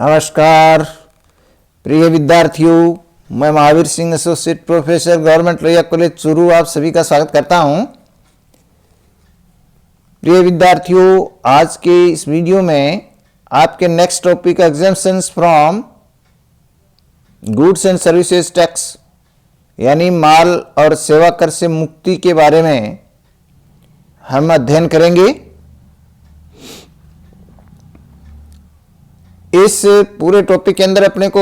नमस्कार प्रिय विद्यार्थियों, मैं Mahavir Singh associate professor government Lohia college Churu आप सभी का स्वागत करता हूं। प्रिय विद्यार्थियों, आज के इस वीडियो में आपके next topic exemptions from goods and services tax यानी माल और सेवा कर से मुक्ति के बारे में हम अध्ययन करेंगे। इस पूरे टॉपिक के अंदर अपने को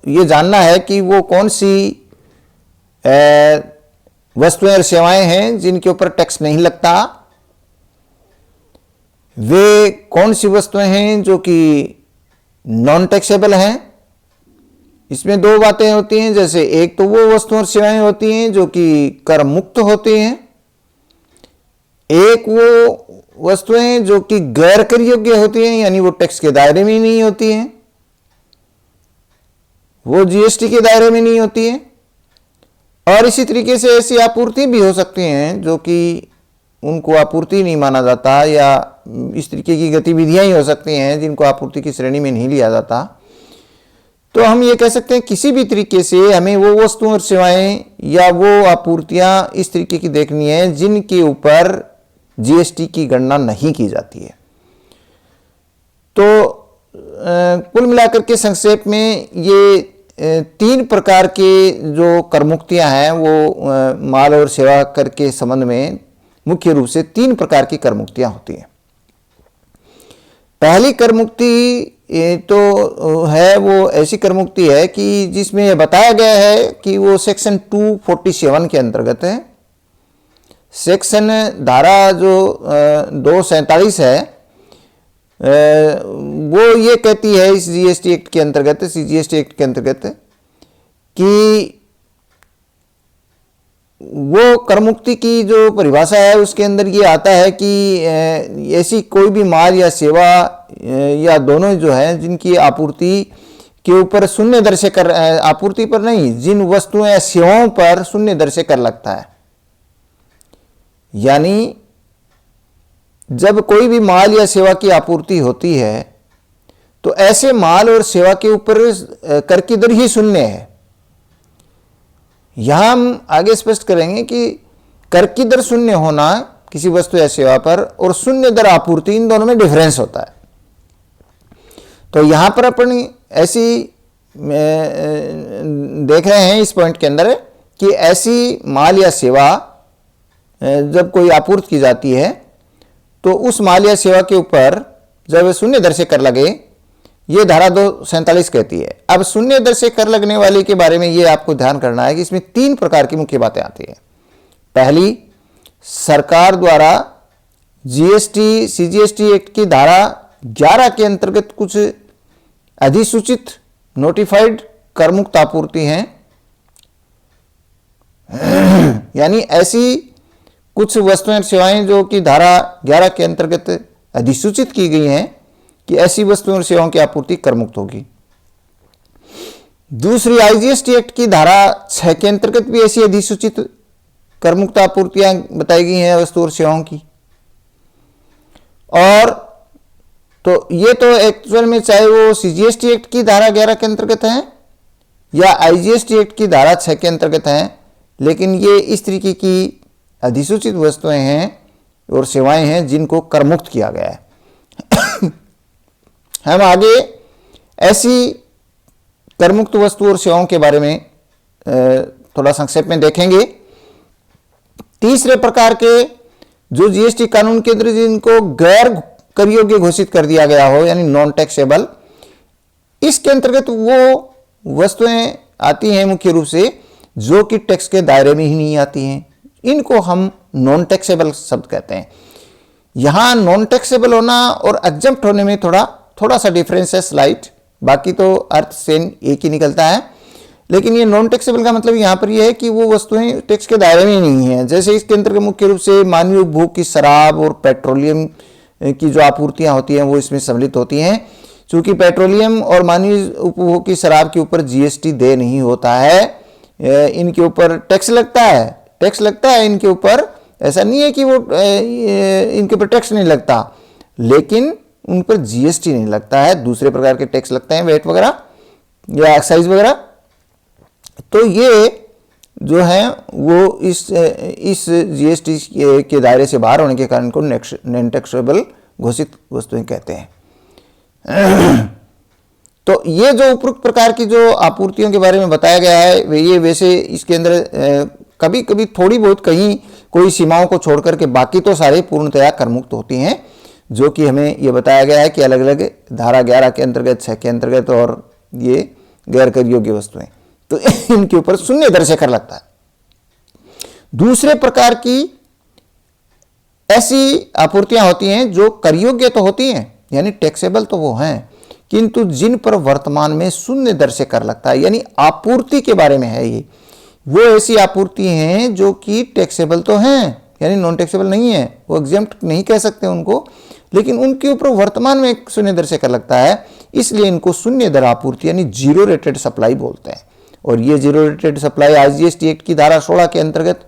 ये जानना है कि वो कौन सी वस्तुएं और सेवाएं हैं जिनके ऊपर टैक्स नहीं लगता, वे कौन सी वस्तुएं हैं जो कि नॉन टैक्सेबल हैं। इसमें दो बातें होती हैं, जैसे एक तो वो वस्तुएं और सेवाएं होती हैं जो कि कर मुक्त होती हैं, एक वो वस्तुएं जो कि गैर कर योग्य होती हैं यानी वो टैक्स के दायरे में नहीं होती हैं, वो जीएसटी के दायरे में नहीं होती हैं। और इसी तरीके से ऐसी आपूर्ति भी हो सकती हैं जो कि उनको आपूर्ति नहीं माना जाता, या इस तरीके की गतिविधियां ही हो सकती हैं जिनको आपूर्ति की श्रेणी में नहीं लिया जाता। तो हम ये कह सकते हैं किसी भी तरीके से हमें वो वस्तुएं और सेवाएं या वो आपूर्तियां इस तरीके की देखनी है जिनके ऊपर जीएसटी की गणना नहीं की जाती है। तो कुल मिलाकर के संक्षेप में ये तीन प्रकार के जो कर मुक्तियां हैं वो माल और सेवा कर के संबंध में मुख्य रूप से तीन प्रकार की कर मुक्तियां होती हैं। पहली कर मुक्ति तो है वो ऐसी कर मुक्ति है कि जिसमें यह बताया गया है कि वो सेक्शन 247 के अंतर्गत है। सेक्शन धारा जो 247 है वो ये कहती है इस जीएसटी एक्ट के अंतर्गत, सीजीएसटी एक्ट के अंतर्गत, कि वो कर मुक्ति की जो परिभाषा है उसके अंदर ये आता है कि ऐसी कोई भी माल या सेवा या दोनों जो है जिनकी आपूर्ति के ऊपर शून्य दर से कर, आपूर्ति पर नहीं, जिन वस्तुओं या सेवाओं पर शून्य दर से कर लगता है। यानी जब कोई भी माल या सेवा की आपूर्ति होती है तो ऐसे माल और सेवा के ऊपर कर की दर ही शून्य है। यहां हम आगे स्पष्ट करेंगे कि कर की दर शून्य होना किसी वस्तु या सेवा पर और शून्य दर आपूर्ति, इन दोनों में डिफरेंस होता है। तो यहां पर अपन ऐसी देख रहे हैं इस पॉइंट के अंदर कि ऐसी माल या सेवा जब कोई आपूर्ति की जाती है तो उस माल या सेवा के ऊपर जब शून्य दर से कर लगे, ये धारा 247 कहती है। अब शून्य दर से कर लगने वाले के बारे में ये आपको ध्यान करना है कि इसमें तीन प्रकार की मुख्य बातें आती है। पहली, सरकार द्वारा जीएसटी सीजीएसटी एक्ट की धारा 11 के अंतर्गत कुछ अधिसूचित नोटिफाइड कर मुक्त आपूर्ति हैं। यानी ऐसी कुछ वस्तुएं और सेवाएं जो कि धारा 11 के अंतर्गत अधिसूचित की गई हैं कि ऐसी वस्तुओं और सेवाओं की आपूर्ति कर मुक्त होगी। दूसरी, आईजीएसटी एक्ट की धारा 6 के अंतर्गत भी ऐसी अधिसूचित कर मुक्त आपूर्तियां बताई गई हैं वस्तु और सेवाओं की। और तो ये तो एक्चुअल में चाहे वो सीजीएसटी एक्ट की धारा 11 के अंतर्गत है या आईजीएसटी एक्ट की धारा 6 के अंतर्गत है, लेकिन ये इस तरीके की अधिसूचित वस्तुएं हैं और सेवाएं हैं जिनको कर मुक्त किया गया है। हम आगे ऐसी कर मुक्त वस्तु और सेवाओं के बारे में थोड़ा संक्षेप में देखेंगे। तीसरे प्रकार के जो जीएसटी कानून के अंदर जिनको गैर कर योग्य घोषित कर दिया गया हो यानी नॉन टैक्सेबल, इसके अंतर्गत वो वस्तुएं आती हैं मुख्य रूप से जो कि टैक्स के दायरे में ही नहीं आती हैं। इनको हम नॉन टैक्सेबल शब्द कहते हैं। यहां नॉन टैक्सेबल होना और एग्जम्प्ट होने में थोड़ा सा डिफरेंस है, स्लाइट, बाकी तो अर्थ सेम एक ही निकलता है। लेकिन ये नॉन टैक्सेबल का मतलब यहां पर ये है कि वो वस्तुएं टैक्स के दायरे में नहीं है। जैसे इसके अंतर्गत मुख्य रूप से मानवीय उपभोग की शराब और पेट्रोलियम की जो आपूर्तियां होती हैं वो इसमें सम्मिलित होती हैं। चूंकि पेट्रोलियम और मानवीय उपभोग की शराब के ऊपर जीएसटी दे नहीं होता है, इनके ऊपर टैक्स लगता है इनके ऊपर, ऐसा नहीं है कि वो इनके ऊपर टैक्स नहीं लगता, लेकिन उन पर जीएसटी नहीं लगता है, दूसरे प्रकार के टैक्स लगते हैं, वेट वगैरह या एक्साइज वगैरह। तो ये जो है वो इस जीएसटी के दायरे से बाहर होने के कारण इनको नॉन टैक्सेबल घोषित वस्तुएं कहते हैं। तो ये जो उपरोक्त प्रकार की जो आपूर्तियों के बारे में बताया गया है, ये वैसे इसके अंदर कभी कभी थोड़ी बहुत कहीं कोई सीमाओं को छोड़ करके बाकी तो सारे पूर्णतया करमुक्त होती हैं, जो कि हमें ये बताया गया है कि अलग अलग धारा 11 के अंतर्गत, 6 के अंतर्गत, और ये गैर कर योग्य वस्तुएं, तो इनके ऊपर शून्य दर से कर लगता है। दूसरे प्रकार की ऐसी आपूर्तियां होती हैं जो कर योग्य तो होती हैं, यानी टैक्सेबल तो वो हैं, किंतु जिन पर वर्तमान में शून्य दर से कर लगता है, यानी आपूर्ति के बारे में है ये। वो ऐसी आपूर्ति हैं जो कि टैक्सेबल तो हैं, यानी नॉन टैक्सेबल नहीं है, वो एग्जेम्प्ट नहीं कह सकते उनको, लेकिन उनके ऊपर वर्तमान में शून्य दर से कर लगता है, इसलिए इनको शून्य दर आपूर्ति यानी जीरो रेटेड सप्लाई बोलते हैं। और ये zero rated supply IGST act की धारा 16 के अंतर्गत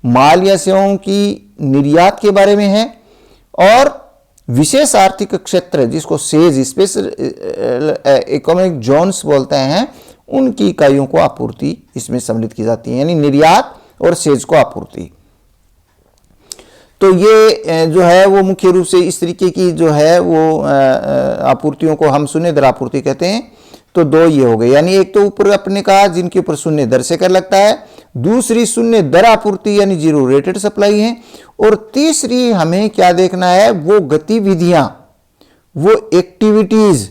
माल या सेवाओं की निर्यात के बारे में है, और विशेष आर्थिक क्षेत्र जिसको सेज स्पेशल इकोनॉमिक जोन्स बोलते हैं, उनकी इकाइयों को आपूर्ति इसमें सम्मिलित की जाती है, यानी निर्यात और सेज को आपूर्ति। तो ये जो है वो मुख्य रूप से इस तरीके की जो है वो आपूर्तियों को हम शून्य दर आपूर्ति कहते हैं। तो दो ये हो गए, यानी एक तो ऊपर अपने कहा जिनके ऊपर शून्य दर से कर लगता है, दूसरी शून्य दर आपूर्ति यानी जीरो रेटेड सप्लाई है, और तीसरी हमें क्या देखना है, वो गतिविधियां, वो एक्टिविटीज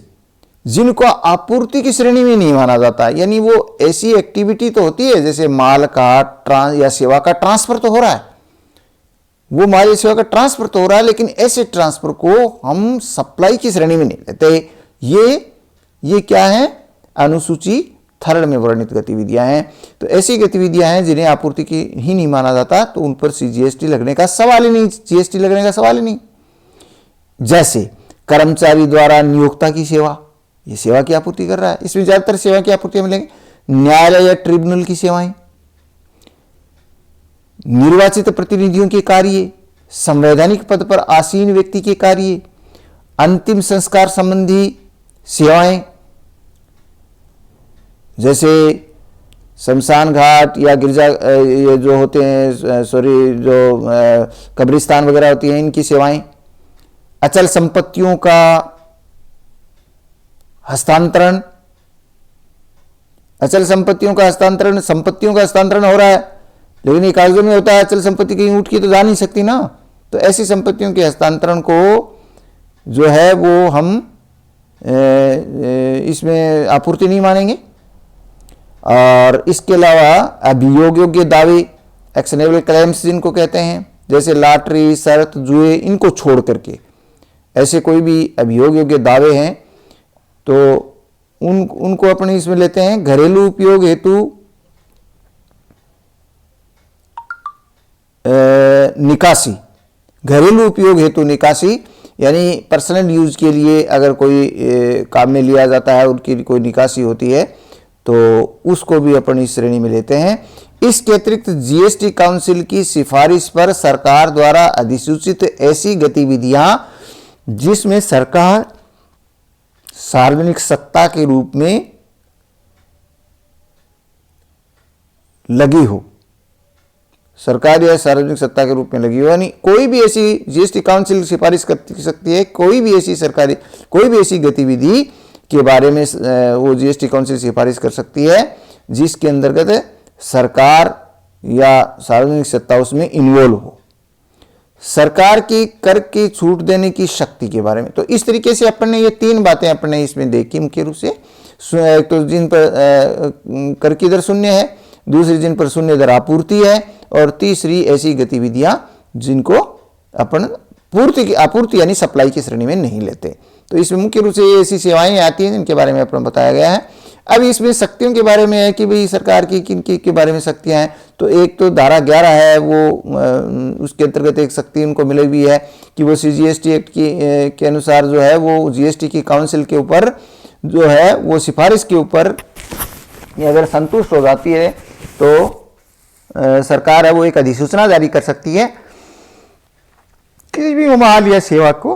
जिनको आपूर्ति की श्रेणी में नहीं माना जाता, यानी वो ऐसी एक्टिविटी तो होती है जैसे माल का या सेवा का ट्रांसफर तो हो रहा है, वो माल या सेवा का ट्रांसफर तो हो रहा है, लेकिन ऐसे ट्रांसफर को हम सप्लाई की श्रेणी में नहीं लेते। ये क्या है, अनुसूची थर्ड में वर्णित गतिविधियां हैं। तो ऐसी गतिविधियां हैं जिन्हें आपूर्ति की ही नहीं माना जाता, तो उन पर जीएसटी लगने का सवाल ही नहीं, जीएसटी लगने का सवाल ही नहीं। जैसे कर्मचारी द्वारा नियोक्ता की सेवा, ये सेवा की आपूर्ति कर रहा है, इसमें ज्यादातर सेवा की आपूर्ति मिलेंगे। न्यायालय या ट्रिब्यूनल की सेवाएं, निर्वाचित प्रतिनिधियों के कार्य, संवैधानिक पद पर आसीन व्यक्ति के कार्य, अंतिम संस्कार संबंधी सेवाएं जैसे शमशान घाट या गिरजा ये जो होते हैं जो कब्रिस्तान वगैरह होती हैं, इनकी सेवाएं, अचल संपत्तियों का हस्तांतरण, अचल संपत्तियों का हस्तांतरण, संपत्तियों का हस्तांतरण हो रहा है लेकिन ये कागजों में होता है, अचल संपत्ति कहीं उठ की तो जा नहीं सकती ना, तो ऐसी संपत्तियों के हस्तांतरण को जो है वो हम इसमें आपूर्ति नहीं मानेंगे। और इसके अलावा अभियोग योग्य दावे, एक्शनेबल क्लेम्स जिनको कहते हैं, जैसे लॉटरी, शर्त, जुए, इनको छोड़ करके ऐसे कोई भी अभियोग योग्य दावे हैं तो उनको अपने इसमें लेते हैं। घरेलू उपयोग हेतु निकासी, घरेलू उपयोग हेतु निकासी यानी पर्सनल यूज के लिए अगर कोई काम में लिया जाता है, उनकी कोई निकासी होती है तो उसको भी अपन इस श्रेणी में लेते हैं। इसके अतिरिक्त जीएसटी काउंसिल की सिफारिश पर सरकार द्वारा अधिसूचित ऐसी गतिविधियां जिसमें सरकार सार्वजनिक सत्ता के रूप में लगी हो, सरकार या सार्वजनिक सत्ता के रूप में लगी हो, यानी कोई भी ऐसी जीएसटी काउंसिल सिफारिश कर सकती है, कोई भी ऐसी सरकारी कोई भी ऐसी गतिविधि के बारे में वो जीएसटी काउंसिल सिफारिश कर सकती है जिसके अंतर्गत सरकार या सार्वजनिक सत्ता उसमें इन्वॉल्व हो। सरकार की कर की छूट देने की शक्ति के बारे में, तो इस तरीके से अपन ने ये तीन बातें अपने इसमें देखी मुख्य रूप से। तो जिन पर कर की दर शून्य है, दूसरी जिन पर शून्य दर आपूर्ति है, और तीसरी ऐसी गतिविधियां जिनको अपन आपूर्ति यानी सप्लाई की श्रेणी में नहीं लेते। तो इसमें मुख्य रूप से ये ऐसी सेवाएं आती हैं जिनके बारे में अपन बताया गया है। अब इसमें शक्तियों के बारे में है कि भाई सरकार की किन के बारे में शक्तियां हैं, तो एक तो धारा 11 है, वो उसके अंतर्गत एक शक्ति उनको मिली हुई है कि वो जीएसटी एक्ट के अनुसार जो है वो जीएसटी की काउंसिल के ऊपर जो है वो सिफारिश के ऊपर अगर संतुष्ट हो जाती है तो सरकार है वो एक अधिसूचना जारी कर सकती है किसी भी माल या सेवा को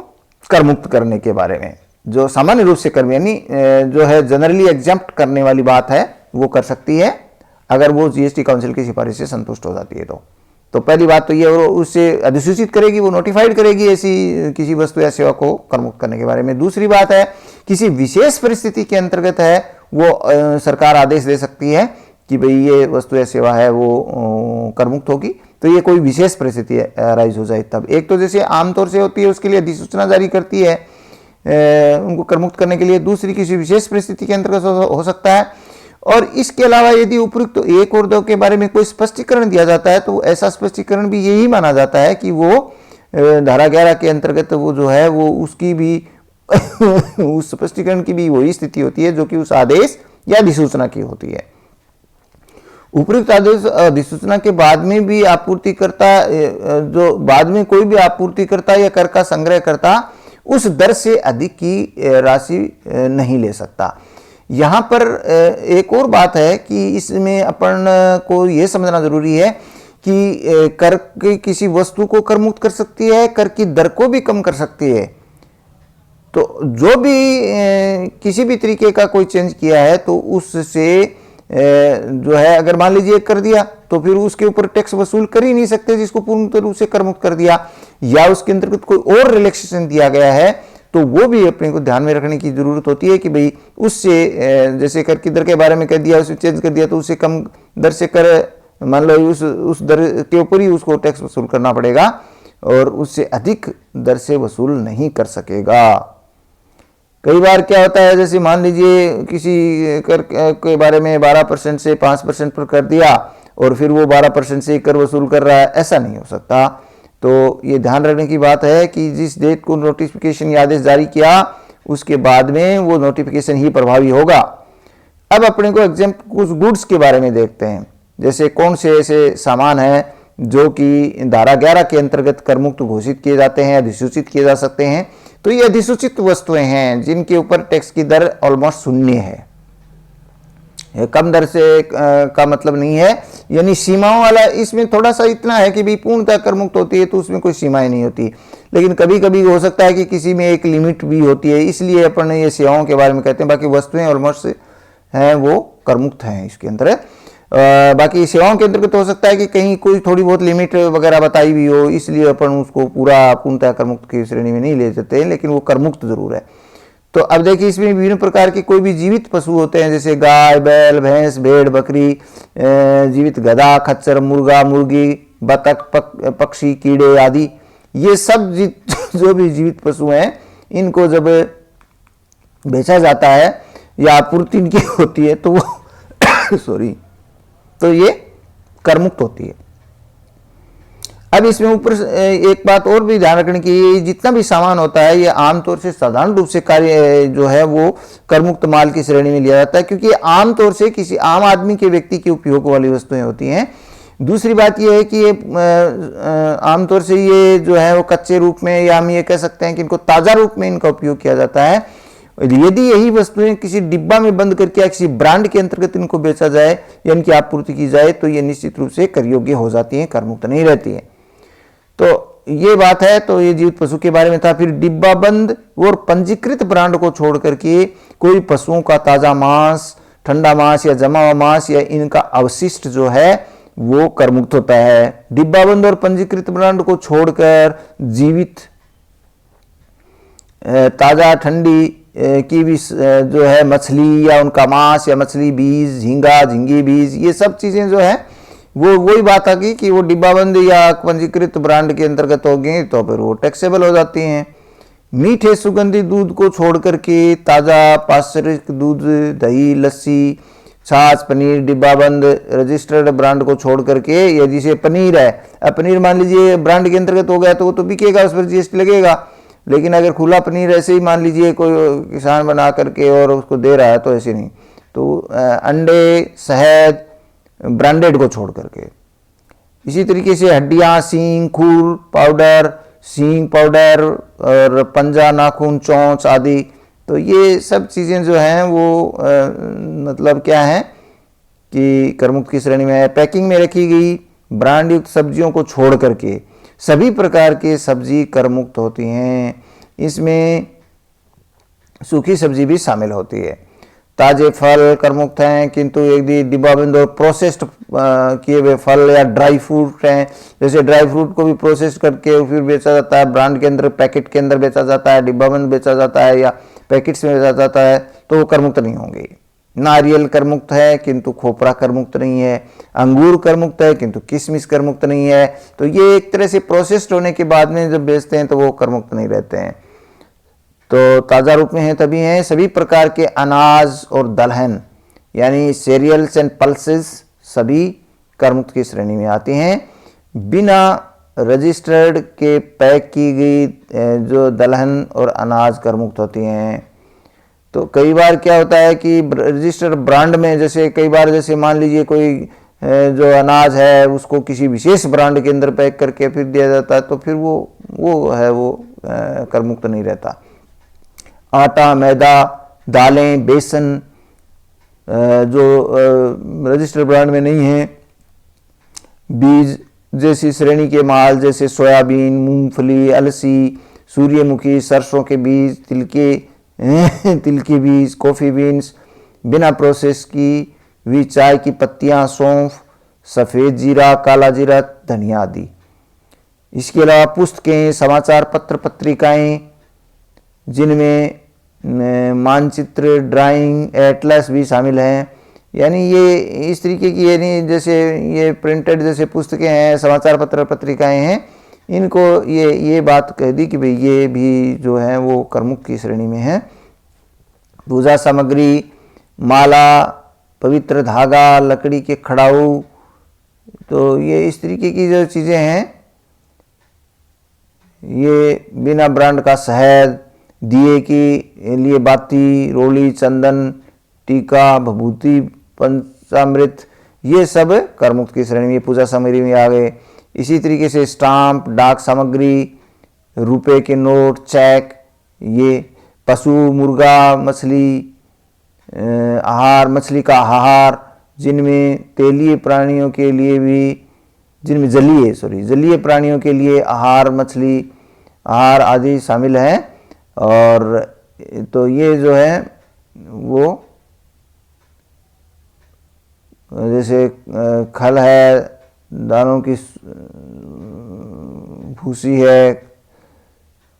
कर मुक्त करने के बारे में, जो सामान्य रूप से कर यानी जो है जनरली एग्जम्प्ट करने वाली बात है वो कर सकती है अगर वो जीएसटी काउंसिल की सिफारिश से संतुष्ट हो जाती है। तो पहली बात तो ये, और उससे अधिसूचित करेगी, वो नोटिफाइड करेगी ऐसी किसी वस्तु या सेवा को कर मुक्त करने के बारे में। दूसरी बात है, किसी विशेष परिस्थिति के अंतर्गत है वो सरकार आदेश दे सकती है कि भाई ये वस्तु या सेवा है वो कर मुक्त होगी। तो ये कोई विशेष परिस्थिति राइज हो जाए तब। एक तो जैसे आमतौर से होती है उसके लिए अधिसूचना जारी करती है उनको कर मुक्त करने के लिए। दूसरी किसी विशेष परिस्थिति के अंतर्गत हो सकता है। और इसके अलावा यदि उपयुक्त तो एक और दो के बारे में कोई स्पष्टीकरण दिया जाता है तो ऐसा स्पष्टीकरण भी यही माना जाता है कि वो धारा 11 के अंतर्गत वो जो है वो उसकी भी उस स्पष्टीकरण की भी वही स्थिति होती है जो कि उस आदेश या अधिसूचना की होती है। उपयुक्त आदेश अधिसूचना के बाद में भी आपूर्तिकर्ता जो बाद में कोई भी आपूर्तिकर्ता या कर का संग्रह करता उस दर से अधिक की राशि नहीं ले सकता। यहाँ पर एक और बात है कि इसमें अपन को यह समझना जरूरी है कि कर की किसी वस्तु को कर मुक्त कर सकती है, कर की दर को भी कम कर सकती है। तो जो भी किसी भी तरीके का कोई चेंज किया है तो उससे जो है अगर मान लीजिए कर दिया तो फिर उसके ऊपर टैक्स वसूल कर ही नहीं सकते जिसको पूर्ण रूप से कर मुक्त कर दिया, या उसके अंतर्गत कोई और रिलैक्सेशन दिया गया है तो वो भी अपने को ध्यान में रखने की जरूरत होती है कि भाई उससे जैसे कर की दर के बारे में कह दिया, उसे चेंज कर दिया तो उससे कम दर से कर मान लो उस दर के ऊपर ही उसको टैक्स वसूल करना पड़ेगा और उससे अधिक दर से वसूल नहीं कर सकेगा। कई बार क्या होता है, जैसे मान लीजिए किसी कर के बारे में 12% से 5% पर कर दिया और फिर वो 12% से कर वसूल कर रहा है, ऐसा नहीं हो सकता। तो ये ध्यान रखने की बात है कि जिस डेट को नोटिफिकेशन या आदेश जारी किया उसके बाद में वो नोटिफिकेशन ही प्रभावी होगा। अब अपने को एग्जाम्पल कुछ गुड्स के बारे में देखते हैं, जैसे कौन से ऐसे सामान हैं जो कि धारा 11 के अंतर्गत कर मुक्त घोषित किए जाते हैं, अधिसूचित किए जा सकते हैं। तो ये अधिसूचित वस्तुएं हैं जिनके ऊपर टैक्स की दर ऑलमोस्ट शून्य है, कम दर से का मतलब नहीं है, यानी सीमाओं वाला। इसमें थोड़ा सा इतना है कि भाई पूर्णतः कर मुक्त होती है तो उसमें कोई सीमाएं नहीं होती, लेकिन कभी कभी हो सकता है कि किसी में एक लिमिट भी होती है, इसलिए अपन ये सेवाओं के बारे में कहते हैं। बाकी वस्तुएं ऑलमोस्ट हैं वो कर मुक्त हैं इसके अंदर। बाकी सेवाओं के अंतर्गत हो सकता है कि कहीं कोई थोड़ी बहुत लिमिट वगैरह बताई हुई हो, इसलिए अपन उसको पूरा पूर्णतः कर मुक्त की श्रेणी में नहीं ले जाते, लेकिन वो कर मुक्त जरूर है। तो अब देखिए इसमें विभिन्न प्रकार के कोई भी जीवित पशु होते हैं, जैसे गाय, बैल, भैंस, भेड़, बकरी, जीवित गधा, खच्चर, मुर्गा, मुर्गी, बतख, पक्षी, कीड़े आदि। ये सब जो भी जीवित पशु हैं इनको जब बेचा जाता है या आपूर्ति इनकी होती है तो वो सॉरी तो ये कर मुक्त होती है। अब इसमें ऊपर एक बात और भी ध्यान रखने की, जितना भी सामान होता है ये आमतौर से साधारण रूप से कार्य जो है वो कर मुक्त माल की श्रेणी में लिया जाता है, क्योंकि आमतौर से किसी आम आदमी के व्यक्ति के उपयोग वाली वस्तुएं होती हैं। दूसरी बात ये है कि ये आमतौर से ये जो है वो कच्चे रूप में, या हम ये कह सकते हैं कि इनको ताज़ा रूप में इनका उपयोग किया जाता है। यदि यही वस्तुएं किसी डिब्बा में बंद करके या किसी ब्रांड के अंतर्गत इनको बेचा जाए या इनकी आपूर्ति की जाए तो ये निश्चित रूप से कर योग्य हो जाती हैं, कर मुक्त नहीं रहती है। तो ये बात है। तो ये जीवित पशु के बारे में था। फिर डिब्बा बंद और पंजीकृत ब्रांड को छोड़ करके कोई पशुओं का ताजा मांस, ठंडा मांस या जमा हुआ मांस या इनका अवशिष्ट जो है वो कर मुक्त होता है। डिब्बा बंद और पंजीकृत ब्रांड को छोड़कर जीवित, ताजा, ठंडी की भी जो है मछली या उनका मांस या मछली बीज, झींगा, झींगी बीज, ये सब चीजें जो है वो वही बात आ गई कि वो डिब्बाबंद या पंजीकृत ब्रांड के अंतर्गत हो गई तो फिर वो टैक्सेबल हो जाती हैं। मीठे सुगंधित दूध को छोड़ करके ताज़ा पाश्चरिक दूध, दही, लस्सी, छाछ, पनीर, डिब्बाबंद रजिस्टर्ड ब्रांड को छोड़ करके, या जैसे पनीर है, अब पनीर मान लीजिए ब्रांड के अंतर्गत हो गया तो वो तो बिकेगा, उस पर जीएसटी लगेगा। लेकिन अगर खुला पनीर ऐसे ही मान लीजिए कोई किसान बना करके और उसको दे रहा है तो ऐसे नहीं। तो अंडे, शहद ब्रांडेड को छोड़ करके। इसी तरीके से हड्डियां, सींग, खूर पाउडर, सींग पाउडर और पंजा, नाखून, चोंच आदि, तो ये सब चीज़ें जो हैं वो मतलब क्या है कि कर मुक्त की श्रेणी में है। पैकिंग में रखी गई ब्रांड युक्त सब्जियों को छोड़ करके सभी प्रकार के सब्जी कर मुक्त होती हैं। इसमें सूखी सब्जी भी शामिल होती है। ताजे फल करमुक्त हैं, किंतु यदि डिब्बाबंद और प्रोसेस्ड किए हुए फल या ड्राई फ्रूट हैं, जैसे ड्राई फ्रूट को भी प्रोसेस करके फिर बेचा जाता है, ब्रांड के अंदर पैकेट के अंदर बेचा जाता है, डिब्बाबंद बेचा जाता है या पैकेट्स में बेचा जाता है, तो वो करमुक्त नहीं होंगे। नारियल करमुक्त है किंतु खोपरा करमुक्त नहीं है, अंगूर करमुक्त है किंतु किशमिश करमुक्त नहीं है। तो ये एक तरह से प्रोसेस्ड होने के बाद में जब बेचते हैं तो वो करमुक्त नहीं रहते हैं। तो ताज़ा रूप में है तभी हैं। सभी प्रकार के अनाज और दलहन यानी सीरियल्स एंड पल्सेस सभी करमुक्त की श्रेणी में आती हैं। बिना रजिस्टर्ड के पैक की गई जो दलहन और अनाज करमुक्त होती हैं। तो कई बार क्या होता है कि रजिस्टर्ड ब्रांड में, जैसे कई बार जैसे मान लीजिए कोई जो अनाज है उसको किसी विशेष ब्रांड के अंदर पैक करके फिर दिया जाता है, तो फिर वो करमुक्त नहीं रहता। आटा, मैदा, दालें, बेसन जो रजिस्टर्ड ब्रांड में नहीं है, बीज जैसी श्रेणी के माल जैसे सोयाबीन, मूंगफली, अलसी, सूर्यमुखी, सरसों के बीज, तिल के बीज, कॉफ़ी बीन्स, बिना प्रोसेस की हुई चाय की पत्तियां, सौंफ, सफ़ेद जीरा, काला जीरा, धनिया आदि। इसके अलावा पुस्तकें, समाचार पत्र, पत्रिकाएं जिनमें मानचित्र, ड्राइंग, एटलस भी शामिल हैं। यानी ये इस तरीके की, यानी जैसे ये प्रिंटेड जैसे पुस्तकें हैं, समाचार पत्र, पत्रिकाएं हैं, इनको ये बात कह दी कि भाई ये भी जो है वो करमुक्त की श्रेणी में है। पूजा सामग्री, माला, पवित्र धागा, लकड़ी के खड़ाऊ, तो ये इस तरीके की जो चीज़ें हैं, ये बिना ब्रांड का शहद, दिए के लिए बाती, रोली, चंदन, टीका, भभूति, पंचामृत, ये सब करमुक्त की श्रेणी में, पूजा सामग्री में आ गए। इसी तरीके से स्टाम्प, डाक सामग्री, रुपए के नोट, चेक, ये पशु, मुर्गा, मछली आहार, मछली का आहार, जिनमें तेलीय प्राणियों के लिए भी, जिनमें जलीय प्राणियों के लिए आहार, मछली आहार आदि शामिल हैं। और तो ये जो है वो जैसे खल है, दानों की भूसी है,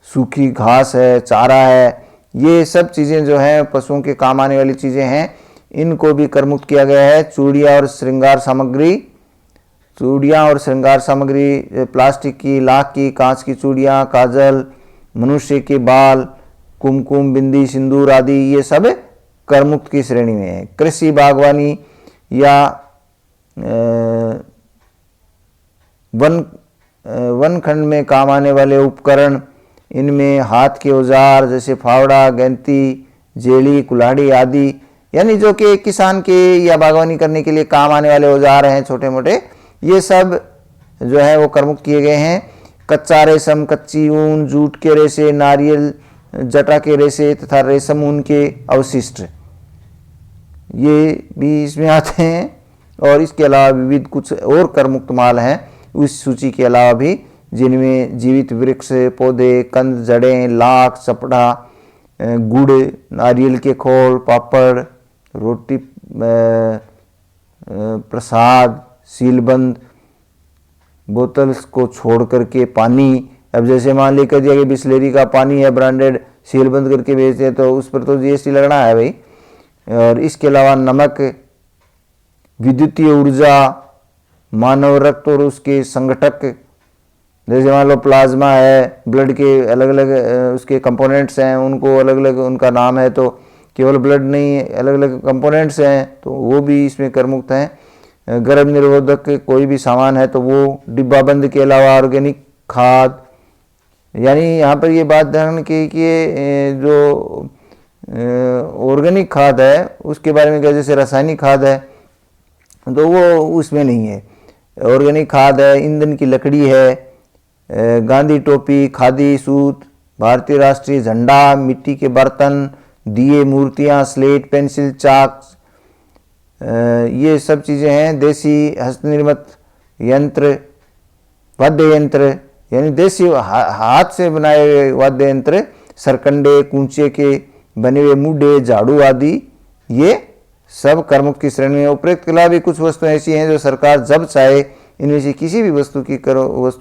सूखी घास है, चारा है, ये सब चीज़ें जो हैं पशुओं के काम आने वाली चीज़ें हैं, इनको भी करमुक्त किया गया है। चूड़ियाँ और श्रृंगार सामग्री, प्लास्टिक की, लाख की, कांच की चूड़ियाँ, काजल, मनुष्य के बाल, कुमकुम, बिंदी, सिंदूर आदि, ये सब करमुक्त की श्रेणी में है। कृषि, बागवानी या वन खंड में काम आने वाले उपकरण, इनमें हाथ के औजार जैसे फावड़ा, गैंती, जेली, कुल्हाड़ी आदि, यानी जो कि किसान के या बागवानी करने के लिए काम आने वाले औजार हैं छोटे मोटे, ये सब जो है वो करमुक्त किए गए हैं। कच्चा रेशम, कच्ची ऊन, जूट के रेशे, नारियल जटा के रेशे तथा रेशम ऊन के अवशिष्ट, ये भी इसमें आते हैं। और इसके अलावा विविध कुछ और करमुक्त माल हैं उस सूची के अलावा भी, जिनमें जीवित वृक्ष, पौधे, कंद, जड़ें, लाख, चपड़ा, गुड़, नारियल के खोल, पापड़, रोटी, प्रसाद, सीलबंद, बोतल को छोड़ करके पानी। अब जैसे मान लेकर दिया कि बिस्लेरी का पानी है ब्रांडेड, सीलबंद करके बेचते हैं, तो उस पर तो जीएसटी लगना है भाई। और इसके अलावा नमक, विद्युतीय ऊर्जा, मानव रक्त और उसके संगठक, जैसे मान लो प्लाज्मा है, ब्लड के अलग अलग उसके कंपोनेंट्स हैं, उनको अलग अलग उनका नाम है, तो केवल ब्लड नहीं, अलग अलग कंपोनेंट्स हैं, तो वो भी इसमें करमुक्त हैं। गर्भ निरोधक कोई भी सामान है तो वो, डिब्बाबंद के अलावा ऑर्गेनिक खाद, यानी यहाँ पर ये बात ध्यान की कि जो ऑर्गेनिक खाद है उसके बारे में क्या, जैसे रासायनिक खाद है तो वो उसमें नहीं है। ऑर्गेनिक खाद है, ईंधन की लकड़ी है, गांधी टोपी, खादी सूत, भारतीय राष्ट्रीय झंडा, मिट्टी के बर्तन, दिए, मूर्तियाँ, स्लेट, पेंसिल, चाक, ये सब चीज़ें हैं। देसी हस्तनिर्मित यंत्र, वाद्य यंत्र, यानी देसी हाथ से बनाए हुए वाद्य यंत्र, सरकंडे, कूंचे के बने हुए मुड्डे, झाड़ू आदि ये सब करमुक्त की श्रेणी में। उपरोक्त के अलावा भी कुछ वस्तुएं ऐसी हैं जो सरकार जब चाहे इनमें से किसी भी वस्तु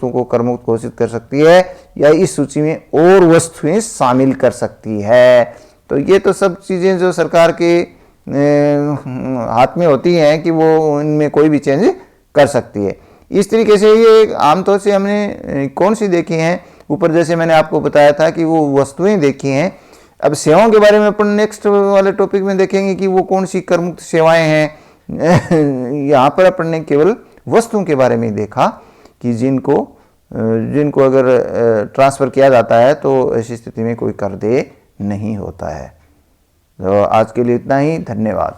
को करमुक्त घोषित कर सकती है या इस सूची में और वस्तुएं शामिल कर सकती है। तो ये तो सब चीज़ें जो सरकार के हाथ में होती हैं कि वो इनमें कोई भी चेंज कर सकती है। इस तरीके से ये आमतौर से हमने कौन सी देखी हैं, ऊपर जैसे मैंने आपको बताया था कि वो वस्तुएं देखी हैं। अब सेवाओं के बारे में अपन नेक्स्ट वाले टॉपिक में देखेंगे कि वो कौन सी करमुक्त सेवाएं हैं। यहाँ पर अपन ने केवल वस्तुओं के बारे में देखा कि जिनको अगर ट्रांसफ़र किया जाता है तो ऐसी स्थिति में कोई कर दे नहीं होता है। तो आज के लिए इतना ही, धन्यवाद।